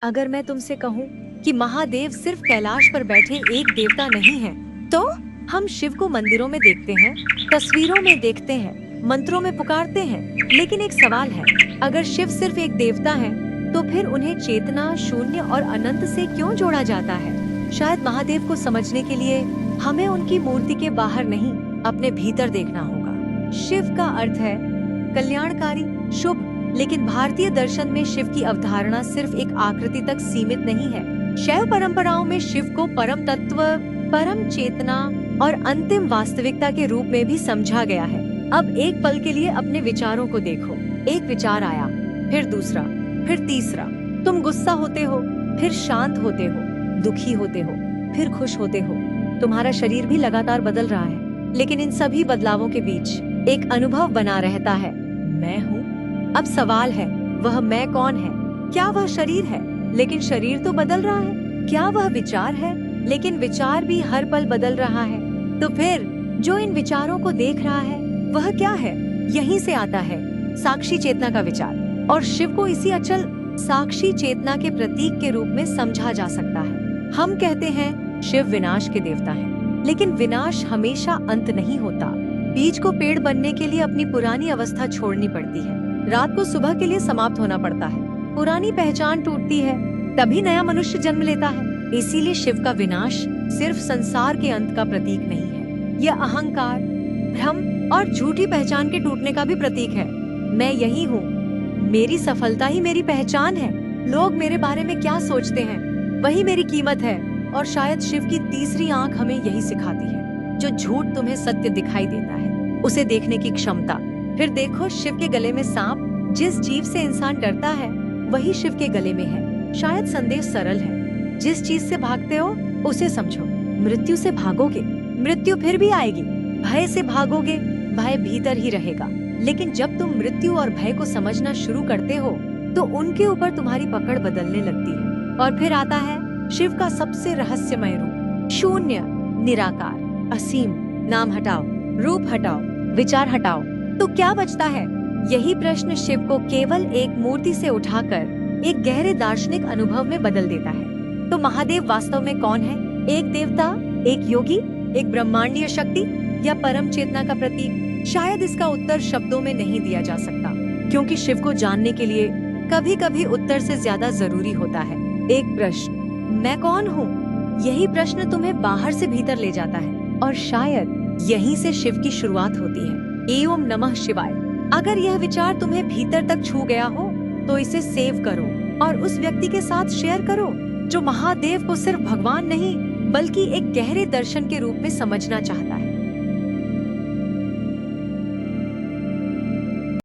अगर मैं तुमसे कहूँ कि महादेव सिर्फ कैलाश पर बैठे एक देवता नहीं हैं, तो हम शिव को मंदिरों में देखते हैं, तस्वीरों में देखते हैं, मंत्रों में पुकारते हैं। लेकिन एक सवाल है, अगर शिव सिर्फ एक देवता है, तो फिर उन्हें चेतना, शून्य और अनंत से क्यों जोड़ा जाता है? शायद महादेव को समझने के लिए हमें उनकी मूर्ति के बाहर नहीं, अपने भीतर देखना होगा। शिव का अर्थ है कल्याणकारी, शुभ। लेकिन भारतीय दर्शन में शिव की अवधारणा सिर्फ एक आकृति तक सीमित नहीं है। शैव परंपराओं में शिव को परम तत्व, परम चेतना और अंतिम वास्तविकता के रूप में भी समझा गया है। अब एक पल के लिए अपने विचारों को देखो। एक विचार आया, फिर दूसरा, फिर तीसरा। तुम गुस्सा होते हो, फिर शांत होते हो, दुखी होते हो, फिर खुश होते हो। तुम्हारा शरीर भी लगातार बदल रहा है, लेकिन इन सभी बदलावों के बीच एक अनुभव बना रहता है, मैं हूँ। अब सवाल है, वह मैं कौन है? क्या वह शरीर है? लेकिन शरीर तो बदल रहा है। क्या वह विचार है? लेकिन विचार भी हर पल बदल रहा है। तो फिर जो इन विचारों को देख रहा है, वह क्या है? यहीं से आता है साक्षी चेतना का विचार। और शिव को इसी अचल साक्षी चेतना के प्रतीक के रूप में समझा जा सकता है। हम कहते हैं शिव विनाश के देवता हैं, लेकिन विनाश हमेशा अंत नहीं होता। बीज को पेड़ बनने के लिए अपनी पुरानी अवस्था छोड़नी पड़ती है। रात को सुबह के लिए समाप्त होना पड़ता है। पुरानी पहचान टूटती है, तभी नया मनुष्य जन्म लेता है। इसीलिए शिव का विनाश सिर्फ संसार के अंत का प्रतीक नहीं है, यह अहंकार, भ्रम और झूठी पहचान के टूटने का भी प्रतीक है। मैं यही हूँ, मेरी सफलता ही मेरी पहचान है। लोग मेरे बारे में क्या सोचते हैं, वही मेरी कीमत है। और शायद शिव की तीसरी आंख हमें यही सिखाती है, जो झूठ तुम्हें सत्य दिखाई देता है, उसे देखने की क्षमता। फिर देखो शिव के गले में सांप। जिस जीव से इंसान डरता है, वही शिव के गले में है। शायद संदेश सरल है, जिस चीज से भागते हो उसे समझो। मृत्यु से भागोगे, मृत्यु फिर भी आएगी। भय से भागोगे, भय भीतर ही रहेगा। लेकिन जब तुम मृत्यु और भय को समझना शुरू करते हो, तो उनके ऊपर तुम्हारी पकड़ बदलने लगती है। और फिर आता है शिव का सबसे रहस्यमय रूप, शून्य, निराकार, असीम। नाम हटाओ, रूप हटाओ, विचार हटाओ, तो क्या बचता है? यही प्रश्न शिव को केवल एक मूर्ति से उठाकर एक गहरे दार्शनिक अनुभव में बदल देता है। तो महादेव वास्तव में कौन है? एक देवता, एक योगी, एक ब्रह्मांडीय शक्ति या परम चेतना का प्रतीक? शायद इसका उत्तर शब्दों में नहीं दिया जा सकता, क्योंकि शिव को जानने के लिए कभी कभी उत्तर से ज्यादा जरूरी होता है। एक प्रश्न, मैं कौन हूँ? यही प्रश्न तुम्हें बाहर से भीतर ले जाता है, और शायद यहीं से शिव की शुरुआत होती है। ओम नमः शिवाय। अगर यह विचार तुम्हें भीतर तक छू गया हो, तो इसे सेव करो और उस व्यक्ति के साथ शेयर करो जो महादेव को सिर्फ भगवान नहीं, बल्कि एक गहरे दर्शन के रूप में समझना चाहता है।